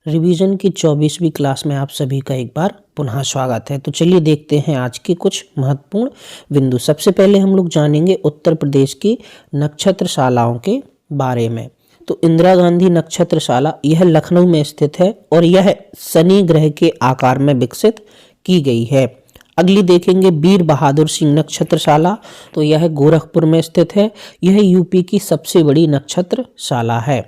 Revision की 24वीं class में आप सभी का एक बार पुनः स्वागत है। तो चलिए देखते हैं आज के कुछ महत्वपूर्ण बिंदु। सबसे पहले हम लोग जानेंगे उत्तर प्रदेश की नक्षत्रशालाओं के बारे में। तो इंदिरा गांधी नक्षत्रशाला यह लखनऊ में स्थित है और यह शनि ग्रह के आकार में विकसित की गई है। अगली देखेंगे वीर बहादुर सिंह नक्षत्रशाला, तो यह गोरखपुर में स्थित है। यह यूपी की सबसे बड़ी नक्षत्रशाला है।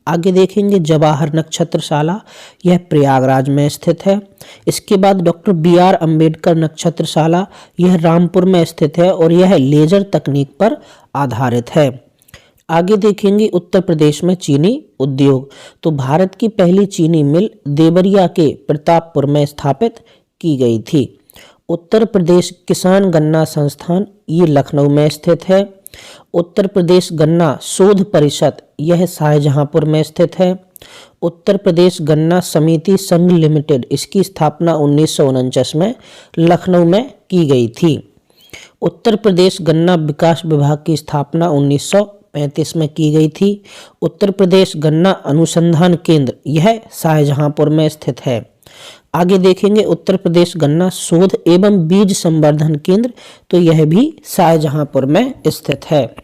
आगे देखेंगे जवाहर नक्षत्रशाला, यह प्रयागराज में स्थित है। इसके बाद डॉक्टर बी.आर. अम्बेडकर नक्षत्रशाला, यह रामपुर में स्थित है और यह लेजर तकनीक पर आधारित है। आगे देखेंगे उत्तर प्रदेश में चीनी उद्योग, तो भारत की पहली चीनी मिल देवरिया के प्रतापपुर में स्थापित की गई थी। उत्तर प्रदेश किसान गन्ना संस्थान, ये लखनऊ में स्थित है। उत्तर प्रदेश गन्ना शोध परिषद, यह शाहजहांपुर में स्थित है। उत्तर प्रदेश गन्ना समिति संघ लिमिटेड, इसकी स्थापना 1949 में लखनऊ में की गई थी। उत्तर प्रदेश गन्ना विकास विभाग की स्थापना 1935 में की गई थी। उत्तर प्रदेश गन्ना अनुसंधान केंद्र, यह शाहजहांपुर में स्थित है। आगे देखेंगे उत्तर प्रदेश गन्ना शोध एवं बीज संवर्धन केंद्र, तो यह भी शाहजहांपुर में स्थित है।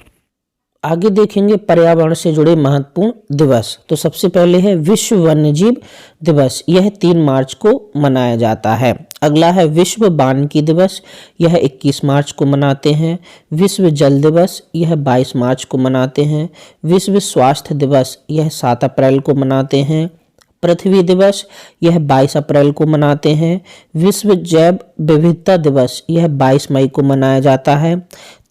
आगे देखेंगे पर्यावरण से जुड़े महत्वपूर्ण दिवस। तो सबसे पहले है विश्व वन्यजीव दिवस, यह 3 मार्च को मनाया जाता है। अगला है विश्व वानिकी दिवस, यह 21 मार्च को मनाते हैं। विश्व जल दिवस, यह 22 मार्च को मनाते हैं। विश्व स्वास्थ्य दिवस, यह 7 अप्रैल को मनाते हैं। पृथ्वी दिवस, यह 22 अप्रैल को मनाते हैं। विश्व जैव विविधता दिवस, यह 22 मई को मनाया जाता है।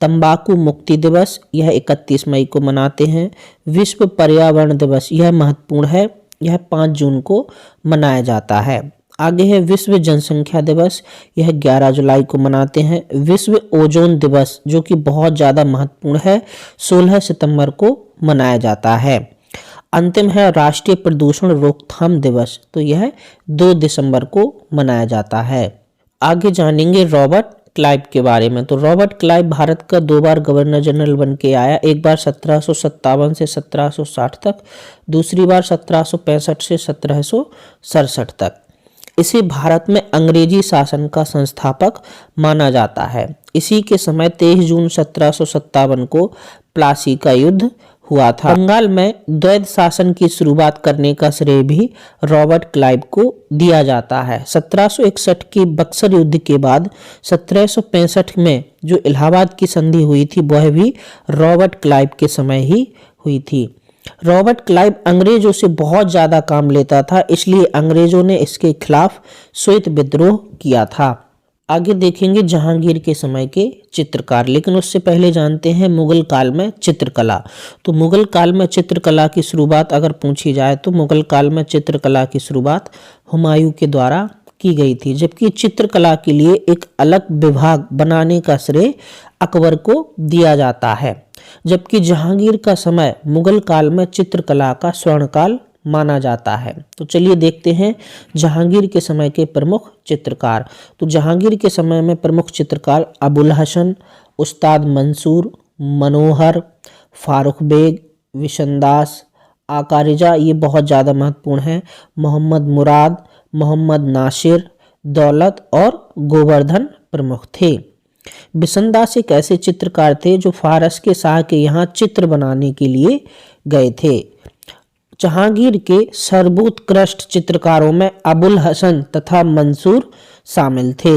तंबाकू मुक्ति दिवस, यह 31 मई को मनाते हैं। विश्व पर्यावरण दिवस, यह महत्वपूर्ण है, यह 5 जून को मनाया जाता है। आगे है विश्व जनसंख्या दिवस, यह 11 जुलाई को मनाते हैं। विश्व ओजोन दिवस, जो कि बहुत ज़्यादा महत्वपूर्ण है, 16 सितंबर को मनाया जाता है। अंतिम है राष्ट्रीय प्रदूषण रोकथाम दिवस, तो यह 2 दिसंबर को मनाया जाता है। आगे जानेंगे रॉबर्ट क्लाइव के बारे में। तो रॉबर्ट क्लाइव भारत का 2 बार गवर्नर जनरल बन के आया, एक बार 1757 से 1760 तक, दूसरी बार 1765 से 1767 तक। इसे भारत में अंग्रेजी शासन का संस्थापक माना जाता है। इसी के समय 23 जून 1757 को प्लासी का युद्ध हुआ था। बंगाल में द्वैध शासन की शुरुआत करने का श्रेय भी रॉबर्ट क्लाइव को दिया जाता है। 1761 के बक्सर युद्ध के बाद 1765 में जो इलाहाबाद की संधि हुई थी, वह भी रॉबर्ट क्लाइव के समय ही हुई थी। रॉबर्ट क्लाइव अंग्रेजों से बहुत ज़्यादा काम लेता था, इसलिए अंग्रेजों ने इसके खिलाफ श्वेत विद्रोह किया था। आगे देखेंगे जहांगीर के समय के चित्रकार, लेकिन उससे पहले जानते हैं मुगल काल में चित्रकला। तो मुगल काल में चित्रकला की शुरुआत अगर पूछी जाए तो मुगल काल में चित्रकला की शुरुआत हुमायूं के द्वारा की गई थी, जबकि चित्रकला के लिए एक अलग विभाग बनाने का श्रेय अकबर को दिया जाता है। जबकि जहांगीर का समय मुगल काल में चित्रकला का स्वर्णकाल माना जाता है। तो चलिए देखते हैं जहांगीर के समय के प्रमुख चित्रकार। तो जहांगीर के समय में प्रमुख चित्रकार अबुल हसन, उस्ताद मंसूर, मनोहर, फारूक बेग, विशनदास, आकारिजा, ये बहुत ज़्यादा महत्वपूर्ण है, मोहम्मद मुराद, मोहम्मद नासिर, दौलत और गोवर्धन प्रमुख थे। विशनदास एक ऐसे चित्रकार थे जो फारस के शाह के यहाँ चित्र बनाने के लिए गए थे। जहांगीर के सर्वोत्कृष्ट चित्रकारों में अबुल हसन तथा मंसूर शामिल थे।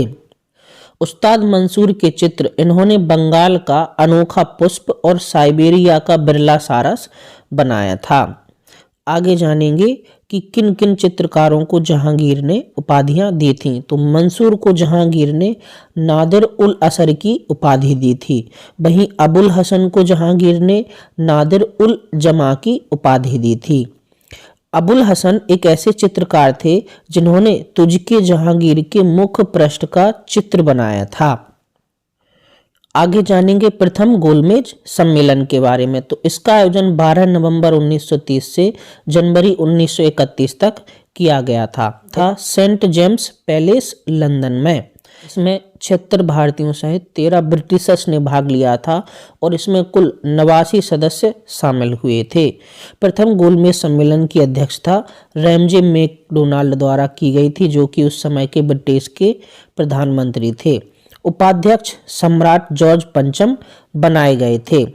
उस्ताद मंसूर के चित्र इन्होंने बंगाल का अनोखा पुष्प और साइबेरिया का बिरला सारस बनाया था। आगे जानेंगे कि किन किन चित्रकारों को जहांगीर ने उपाधियां दी थीं। तो मंसूर को जहांगीर ने नादिर उल असर की उपाधि दी थी, वहीं अबुल हसन को जहांगीर ने नादिर उल जमा की उपाधि दी थी। अबुल हसन एक ऐसे चित्रकार थे जिन्होंने तुझके जहांगीर के मुख्य पृष्ठ का चित्र बनाया था। आगे जानेंगे प्रथम गोलमेज सम्मेलन के बारे में। तो इसका आयोजन 12 नवंबर 1930 से जनवरी 1931 तक किया गया था सेंट जेम्स पैलेस लंदन में। इसमें 76 भारतीयों सहित 13 ब्रिटिशर्स ने भाग लिया था और इसमें कुल 89 सदस्य शामिल हुए थे। प्रथम गोलमेज सम्मेलन की अध्यक्षता रैमजे मैकडोनाल्ड द्वारा की गई थी, जो कि उस समय के ब्रिटिश के प्रधानमंत्री थे। उपाध्यक्ष सम्राट जॉर्ज पंचम बनाए गए थे।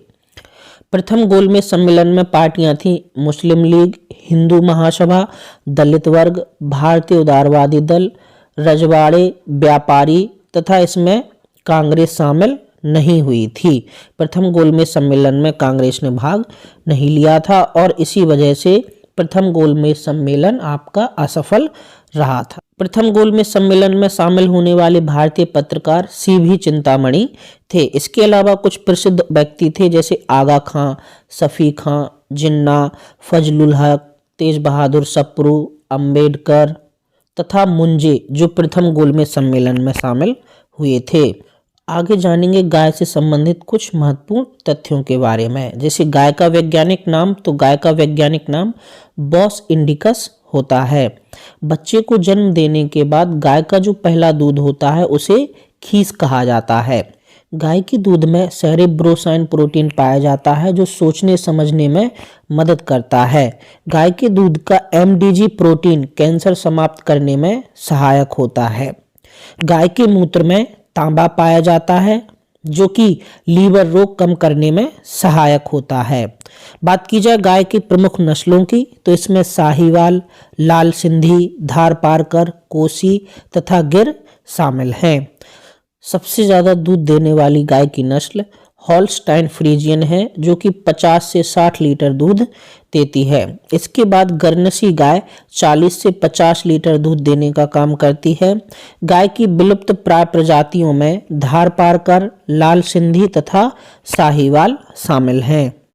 प्रथम गोलमेज सम्मेलन में पार्टियां थीं मुस्लिम लीग, हिंदू महासभा, दलित वर्ग, भारतीय उदारवादी दल, रजवाड़े, व्यापारी तथा इसमें कांग्रेस शामिल नहीं हुई थी। प्रथम गोलमेज सम्मेलन में कांग्रेस ने भाग नहीं लिया था और इसी वजह से प्रथम गोलमेज सम्मेलन आपका असफल रहा था। प्रथम गोलमेज सम्मेलन में शामिल होने वाले भारतीय पत्रकार CV चिंतामणि थे। इसके अलावा कुछ प्रसिद्ध व्यक्ति थे जैसे आगा खां, सफ़ी खां, जिन्ना, फजलुल हक, तेज बहादुर सप्रू, अंबेडकर तथा मुंजे, जो प्रथम गोलमेज सम्मेलन में शामिल हुए थे। आगे जानेंगे गाय से संबंधित कुछ महत्वपूर्ण तथ्यों के बारे में। जैसे गाय का वैज्ञानिक नाम, तो गाय का वैज्ञानिक नाम बॉस इंडिकस होता है। बच्चे को जन्म देने के बाद गाय का जो पहला दूध होता है उसे खीस कहा जाता है। गाय के दूध में सेरेब्रोसाइन प्रोटीन पाया जाता है जो सोचने समझने में मदद करता है। गाय के दूध का MDG प्रोटीन कैंसर समाप्त करने में सहायक होता है। गाय के मूत्र में तांबा पाया जाता है जो कि लीवर रोग कम करने में सहायक होता है। बात की जाए गाय की प्रमुख नस्लों की, तो इसमें साहीवाल, लाल सिंधी, धारपारकर, कोसी तथा गिर शामिल हैं। सबसे ज़्यादा दूध देने वाली गाय की नस्ल हॉलस्टाइन फ्रीजियन है जो कि 50 से 60 लीटर दूध देती है। इसके बाद गरनसी गाय 40 से 50 लीटर दूध देने का काम करती है। गाय की विलुप्त प्राय प्रजातियों में धारपारकर, लाल सिंधी तथा साहीवाल शामिल हैं।